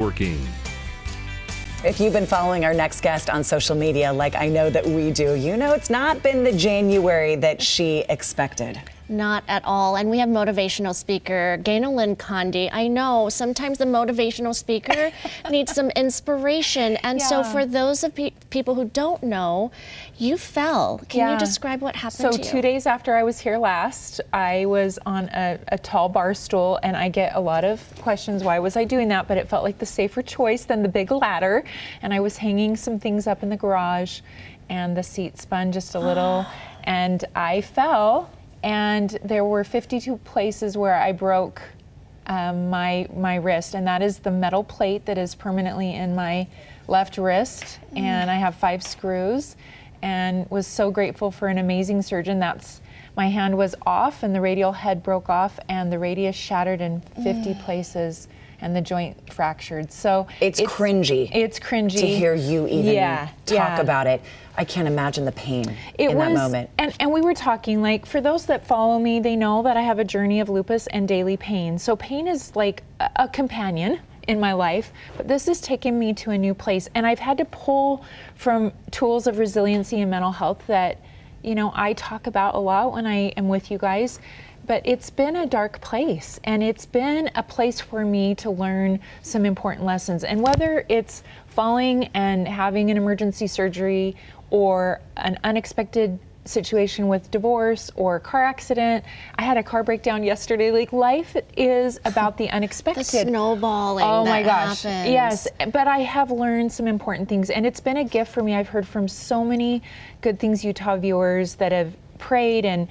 Working. If you've been following our next guest on social media, like I know that we do, you know it's not been the January that she expected. Not at all. And we have motivational speaker Gtu1. I know sometimes the motivational speaker needs some inspiration. And so for those of people who don't know, you fell. Can you describe what happened to you? So 2 days after I was here last, I was on a tall bar stool, and I get a lot of questions, why was I doing that? But it felt like the safer choice than the big ladder. And I was hanging some things up in the garage, and the seat spun just a little, and I fell. And there were 52 places where I broke my wrist, and that is the metal plate that is permanently in my left wrist, and I have 5 screws, and was so grateful for an amazing surgeon. My hand was off, and the radial head broke off, and the radius shattered in 50 places, and the joint fractured. So it's cringy. It's cringy to hear you even talk about it. I can't imagine the pain in that moment. And we were talking, like, for those that follow me, they know that I have a journey of lupus and daily pain. So pain is like a companion in my life, but this has taken me to a new place. And I've had to pull from tools of resiliency and mental health that, you know, I talk about a lot when I am with you guys. But it's been a dark place, and it's been a place for me to learn some important lessons. And whether it's falling and having an emergency surgery, or an unexpected situation with divorce or car accident. I had a car breakdown yesterday. Like, life is about the unexpected. The snowballing. Oh my gosh. Happens. Yes, but I have learned some important things, and it's been a gift for me. I've heard from so many good things, Utah viewers that have prayed and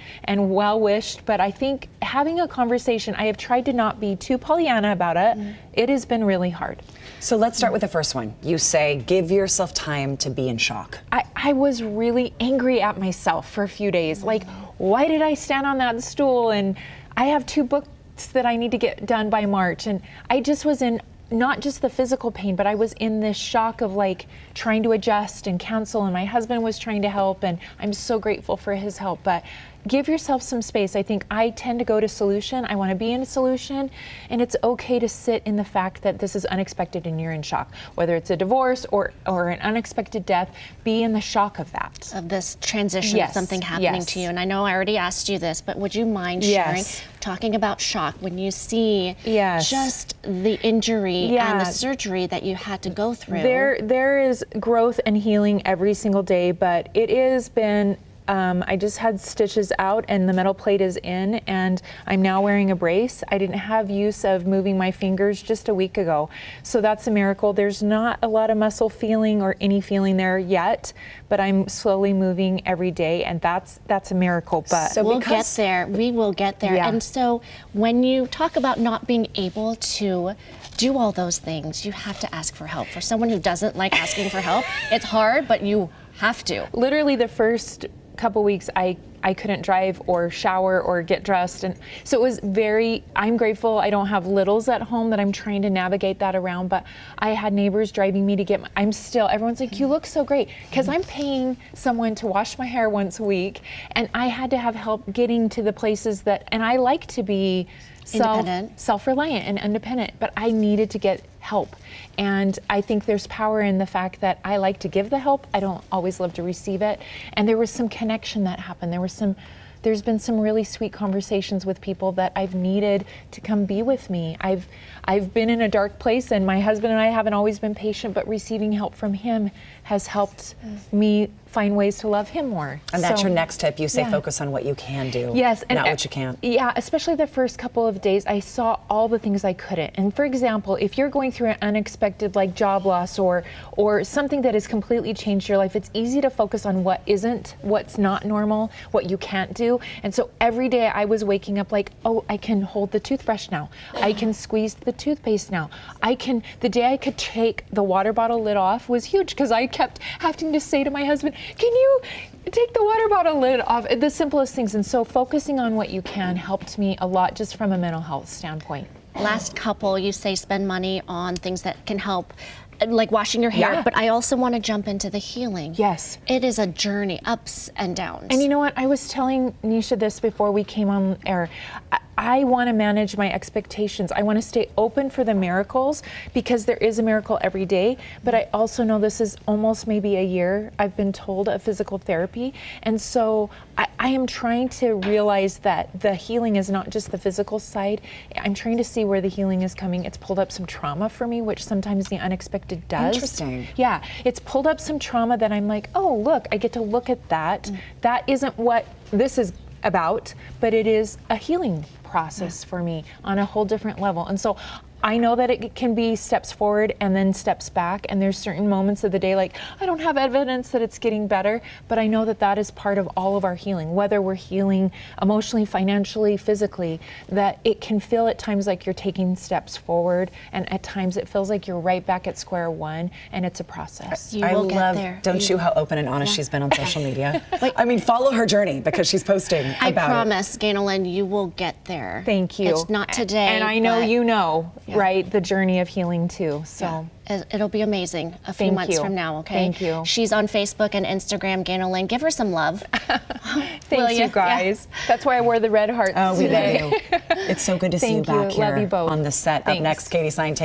well wished, but I think having a conversation, I have tried to not be too Pollyanna about it. It has been really hard. So let's start with the first one. You say, give yourself time to be in shock. I was really angry at myself for a few days. Like, why did I stand on that stool? And I have 2 books that I need to get done by March. And I just was in not just the physical pain, but I was in this shock of like trying to adjust and counsel, and my husband was trying to help, and I'm so grateful for his help. But give yourself some space. I think I tend to go to solution. I want to be in a solution, and it's okay to sit in the fact that this is unexpected and you're in shock. Whether it's a divorce or an unexpected death, be in the shock of that. Of this transition of something happening to you. And I know I already asked you this, but would you mind sharing, talking about shock when you see just the injury and the surgery that you had to go through? There is growth and healing every single day, but it has been I just had stitches out and the metal plate is in, and I'm now wearing a brace. I didn't have use of moving my fingers just a week ago. So that's a miracle. There's not a lot of muscle feeling or any feeling there yet, but I'm slowly moving every day, and that's a miracle. But so we'll get there. We will get there. And so when you talk about not being able to do all those things, you have to ask for help. For someone who doesn't like asking for help, it's hard, but you have to. Literally the first couple weeks I couldn't drive or shower or get dressed, and so it was I'm grateful I don't have littles at home that I'm trying to navigate that around, but I had neighbors driving me to get everyone's like, you look so great, because I'm paying someone to wash my hair once a week, and I had to have help getting to the places and I like to be self-reliant and independent, but I needed to get help. And I think there's power in the fact that I like to give the help. I don't always love to receive it. And there was some connection that happened. There's been some really sweet conversations with people that I've needed to come be with me. I've been in a dark place, and my husband and I haven't always been patient, but receiving help from him has helped me find ways to love him more. And that's your next tip. You say focus on what you can do, not what you can't. Yeah, especially the first couple of days, I saw all the things I couldn't. And for example, if you're going through an unexpected like job loss or something that has completely changed your life, it's easy to focus on what's not normal, what you can't do. And so every day I was waking up like, oh, I can hold the toothbrush now. I can squeeze the toothpaste now. The day I could take the water bottle lid off was huge, because I kept having to say to my husband, can you take the water bottle lid off? The simplest things. And so focusing on what you can helped me a lot, just from a mental health standpoint. Last couple, you say spend money on things that can help, like washing your hair, but I also want to jump into the healing. Yes. It is a journey, ups and downs. And you know what? I was telling Nisha this before we came on air. I want to manage my expectations. I want to stay open for the miracles, because there is a miracle every day. But I also know this is almost maybe a year, I've been told, of physical therapy. And so I am trying to realize that the healing is not just the physical side. I'm trying to see where the healing is coming. It's pulled up some trauma for me, which sometimes the unexpected does. Interesting. Yeah, it's pulled up some trauma that I'm like, oh, look, I get to look at that. That isn't what this is about, but it is a healing process for me on a whole different level. And so I know that it can be steps forward and then steps back, and there's certain moments of the day, like, I don't have evidence that it's getting better, but I know that that is part of all of our healing, whether we're healing emotionally, financially, physically, that it can feel at times like you're taking steps forward, and at times it feels like you're right back at square one, and it's a process. You I will get love, there. don't you, how open and honest she's been on social media? I mean, follow her journey, because she's posting I about promise, Gayna-Lynn, you will get there. Thank you. It's not today. And I know but you know, right, the journey of healing too. So. It'll be amazing a few Thank months you. from now, okay? Thank you. She's on Facebook and Instagram, Gayna-Lynn. Give her some love. Thanks, you guys. That's why I wore the red hearts Oh, we today. love you. It's so good to see you Thank you. back here Love you both. on the set. Thanks. Up next, Katie Stein